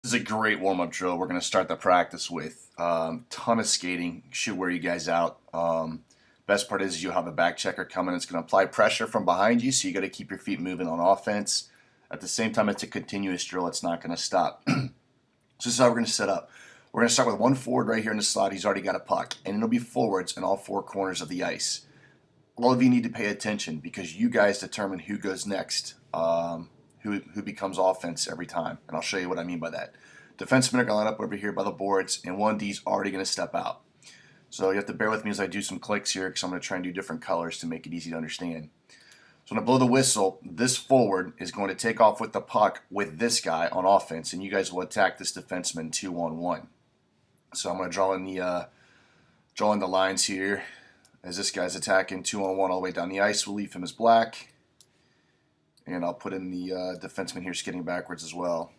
This is a great warm-up drill. We're going to start the practice with ton of skating. Should wear you guys out. Best part is you have a back checker coming. It's going to apply pressure from behind you, so you got to keep your feet moving on offense. At the same time, it's a continuous drill. It's not going to stop. So this is how we're going to set up. We're going to start with one forward right here in the slot. He's already got a puck, and it'll be forwards in all four corners of the ice. All of you need to pay attention because you guys determine who goes next. Who becomes offense every time. And I'll show you what I mean by that. Defensemen are going to line up over here by the boards, and 1D's already going to step out. So you have to bear with me as I do some clicks here because I'm going to try and do different colors to make it easy to understand. So when I blow the whistle, this forward is going to take off with the puck with this guy on offense, and you guys will attack this defenseman 2-on-1. So I'm going to draw in the lines here as this guy's attacking 2-on-1 all the way down the ice. We'll leave him as black. And I'll put in the defenseman here skating backwards as well.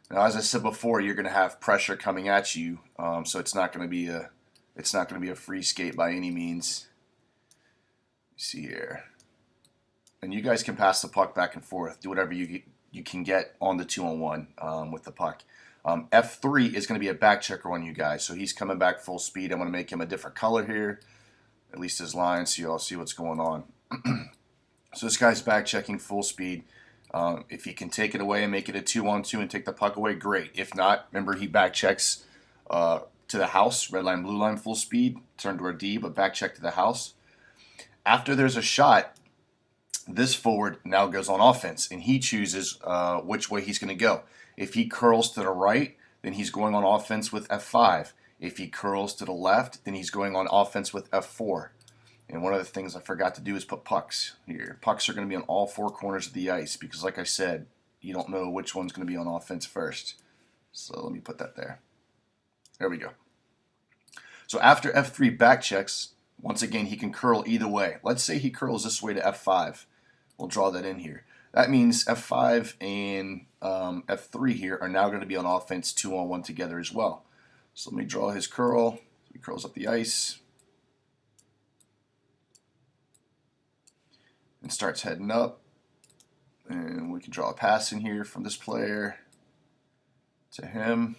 Now, as I said before, you're going to have pressure coming at you, so it's not going to be a free skate by any means. You see here, and you guys can pass the puck back and forth, do whatever you can get on the 2-on-1 with the puck. F3 is going to be a back checker on you guys, so he's coming back full speed. I'm going to make him a different color here, at least his line, so you all see what's going on. So this guy's back checking full speed. If he can take it away and make it a 2-on-2 and take the puck away, great. If not, remember he back checks to the house, red line, blue line, full speed, turn to a D, but back check to the house. After there's a shot, this forward now goes on offense, and he chooses which way he's going to go. If he curls to the right, then he's going on offense with F5. If he curls to the left, then he's going on offense with F4. And one of the things I forgot to do is put pucks here. Pucks are going to be on all four corners of the ice because, like I said, you don't know which one's going to be on offense first. So let me put that there. There we go. So after F3 back checks, once again, he can curl either way. Let's say he curls this way to F5. We'll draw that in here. That means F5 and F3 here are now going to be on offense 2-on-1 together as well. So let me draw his curl. He curls up the ice. And starts heading up, and we can draw a pass in here from this player to him.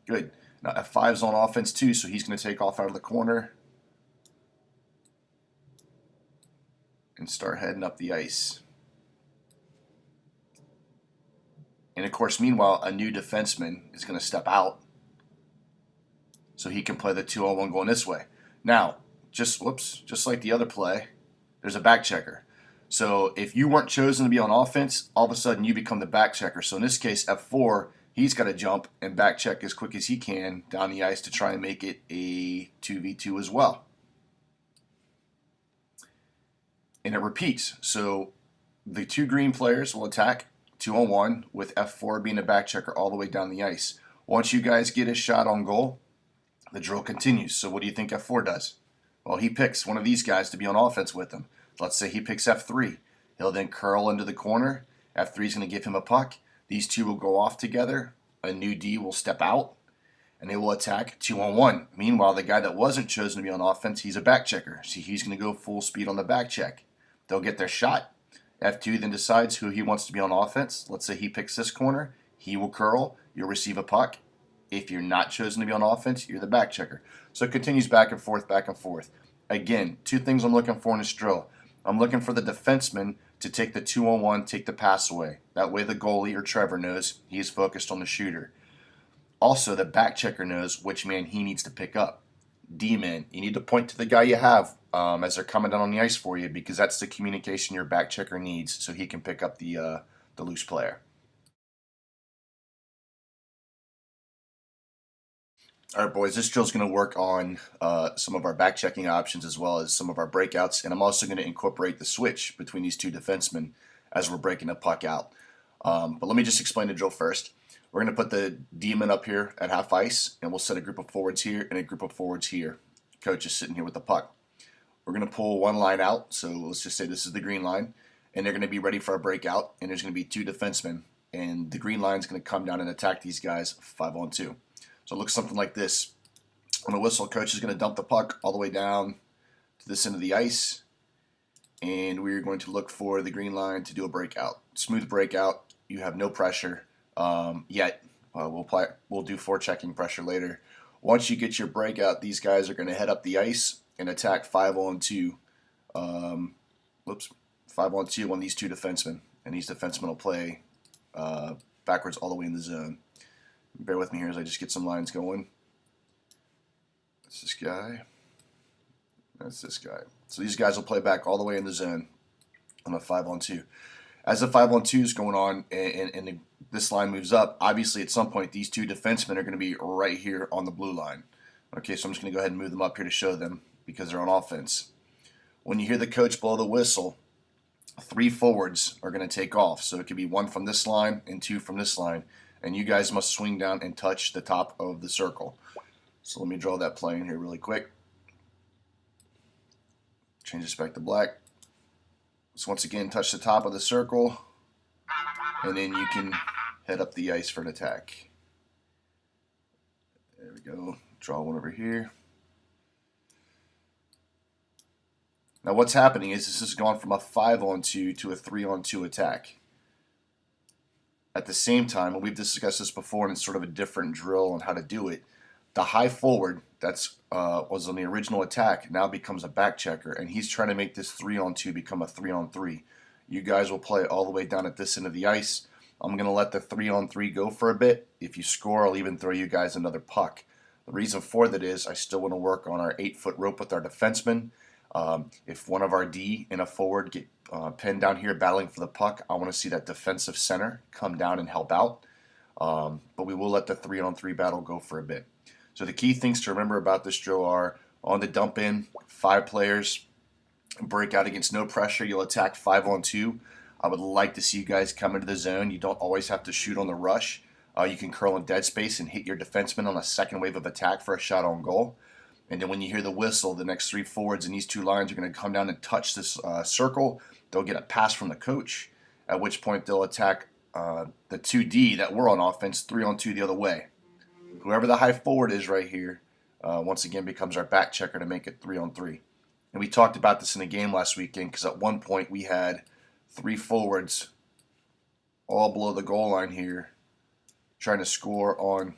Good. Now F5's on offense too, so he's going to take off out of the corner and start heading up the ice. And of course, meanwhile, a new defenseman is going to step out so he can play the 2-on-1 going this way. Now, just like the other play, there's a back checker. So if you weren't chosen to be on offense, all of a sudden you become the back checker. So in this case, F4, he's got to jump and back check as quick as he can down the ice to try and make it a 2v2 as well. And it repeats. So the two green players will attack 2-on-1 with F4 being a back checker all the way down the ice. Once you guys get a shot on goal, the drill continues. So what do you think F4 does? Well, he picks one of these guys to be on offense with him. Let's say he picks F3. He'll then curl into the corner. F3 is going to give him a puck. These two will go off together. A new D will step out, and they will attack 2-on-1. Meanwhile, the guy that wasn't chosen to be on offense, he's a back checker. So he's going to go full speed on the back check. They'll get their shot. F2 then decides who he wants to be on offense. Let's say he picks this corner. He will curl. You'll receive a puck. If you're not chosen to be on offense, you're the back checker. So it continues back and forth, back and forth. Again, two things I'm looking for in this drill. I'm looking for the defenseman to take the 2-on-1, take the pass away. That way the goalie or Trevor knows he's focused on the shooter. Also, the back checker knows which man he needs to pick up. D-man, you need to point to the guy you have as they're coming down on the ice for you because that's the communication your back checker needs so he can pick up the loose player. All right, boys, this drill is going to work on some of our back checking options as well as some of our breakouts, and I'm also going to incorporate the switch between these two defensemen as we're breaking the puck out. But let me just explain the drill first. We're going to put the demon up here at half ice, and we'll set a group of forwards here and a group of forwards here. Coach is sitting here with the puck. We're going to pull one line out, so let's just say this is the green line, and they're going to be ready for a breakout, and there's going to be two defensemen, and the green line is going to come down and attack these guys 5-on-2. So it looks something like this. On a whistle, coach is going to dump the puck all the way down to this end of the ice. and we're going to look for the green line to do a breakout. Smooth breakout. You have no pressure yet. We'll do forechecking pressure later. Once you get your breakout, these guys are going to head up the ice and attack 5-on-2. 5-on-2 on these two defensemen, and these defensemen will play backwards all the way in the zone. Bear with me here as I just get some lines going. That's this guy. That's this guy. So these guys will play back all the way in the zone on a 5-on-2. As the 5-on-2 is going on and this line moves up, obviously at some point these two defensemen are going to be right here on the blue line. Okay, so I'm just going to go ahead and move them up here to show them because they're on offense. When you hear the coach blow the whistle, 3 forwards are going to take off. So it could be 1 from this line and 2 from this line. And you guys must swing down and touch the top of the circle. So let me draw that play in here really quick. Change this back to black. So once again, touch the top of the circle. And then you can head up the ice for an attack. There we go. Draw one over here. Now what's happening is this has gone from a 5-on-2 to a 3-on-2 attack. At the same time, and we've discussed this before, and it's sort of a different drill on how to do it, the high forward that's was on the original attack now becomes a back checker, and he's trying to make this 3-on-2 become a 3-on-3. You guys will play all the way down at this end of the ice. I'm going to let the 3-on-3 go for a bit. If you score, I'll even throw you guys another puck. The reason for that is I still want to work on our 8-foot rope with our defensemen. If one of our D and a forward get pinned down here battling for the puck, I want to see that defensive center come down and help out. But we will let the 3-on-3 battle go for a bit. So the key things to remember about this drill are on the dump in, 5 players, break out against no pressure. You'll attack 5-on-2. I would like to see you guys come into the zone. You don't always have to shoot on the rush. You can curl in dead space and hit your defenseman on a second wave of attack for a shot on goal. And then when you hear the whistle, the next 3 forwards in these 2 lines are going to come down and touch this circle. They'll get a pass from the coach, at which point they'll attack the 2D that were on offense, 3-on-2 the other way. Whoever the high forward is right here, once again becomes our back checker to make it 3-on-3. And we talked about this in a game last weekend because at one point we had 3 forwards all below the goal line here trying to score on,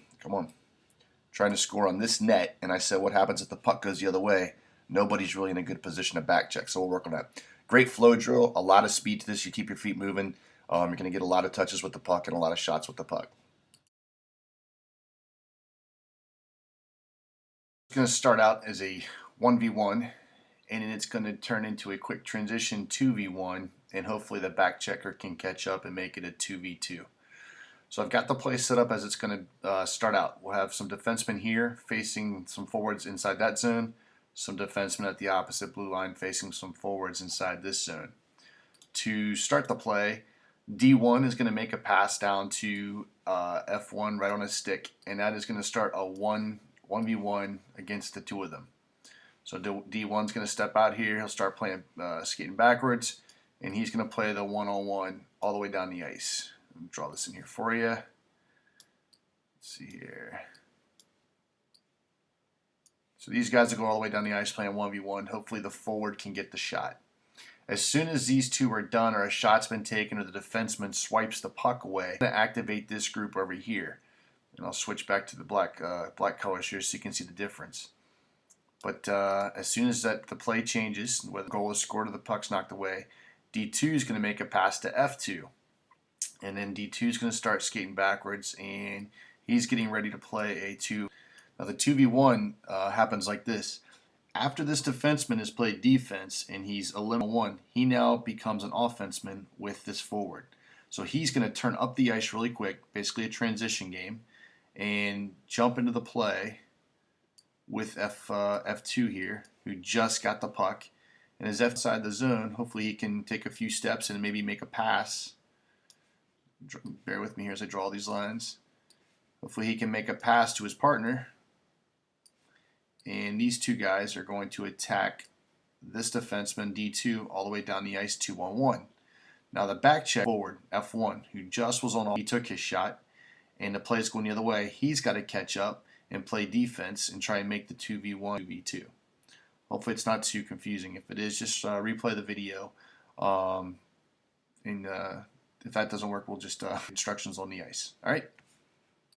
trying to score on this net. And I said, what happens if the puck goes the other way? Nobody's really in a good position to back check, so we'll work on that. Great flow drill, a lot of speed to this. You keep your feet moving. You're going to get a lot of touches with the puck and a lot of shots with the puck. It's going to start out as a 1v1, and then it's going to turn into a quick transition 2v1, and hopefully the back checker can catch up and make it a 2v2. So I've got the play set up as it's going to start out. We'll have some defensemen here facing some forwards inside that zone, some defensemen at the opposite blue line facing some forwards inside this zone. To start the play, D1 is going to make a pass down to F1 right on his stick, and that is going to start a 1v1 against the 2 of them. So D1's going to step out here. He'll start playing skating backwards, and he's going to play the 1-on-1 all the way down the ice. Let me draw this in here for you. Let's see here. So these guys will go all the way down the ice playing 1v1. Hopefully the forward can get the shot. As soon as these 2 are done or a shot's been taken or the defenseman swipes the puck away, I'm going to activate this group over here. And I'll switch back to the black colors here so you can see the difference. But as soon as the play changes, whether the goal is scored or the puck's knocked away, D2 is going to make a pass to F2. And then D2 is going to start skating backwards, and he's getting ready to play a 2. Now the 2v1 happens like this. After this defenseman has played defense and he's eliminated 1, he now becomes an offenseman with this forward. So he's going to turn up the ice really quick, basically a transition game, and jump into the play with F2 here, who just got the puck. And as F inside the zone, hopefully he can take a few steps and maybe make a pass. Bear with me here as I draw these lines. Hopefully he can make a pass to his partner. And these 2 guys are going to attack this defenseman, D2, all the way down the ice 2-on-1. Now the back check forward, F1, who just was on, he took his shot, and the play is going the other way. He's got to catch up and play defense and try and make the 2v1, 2v2. Hopefully it's not too confusing. If it is, just replay the video. And if that doesn't work, we'll just instructions on the ice. All right.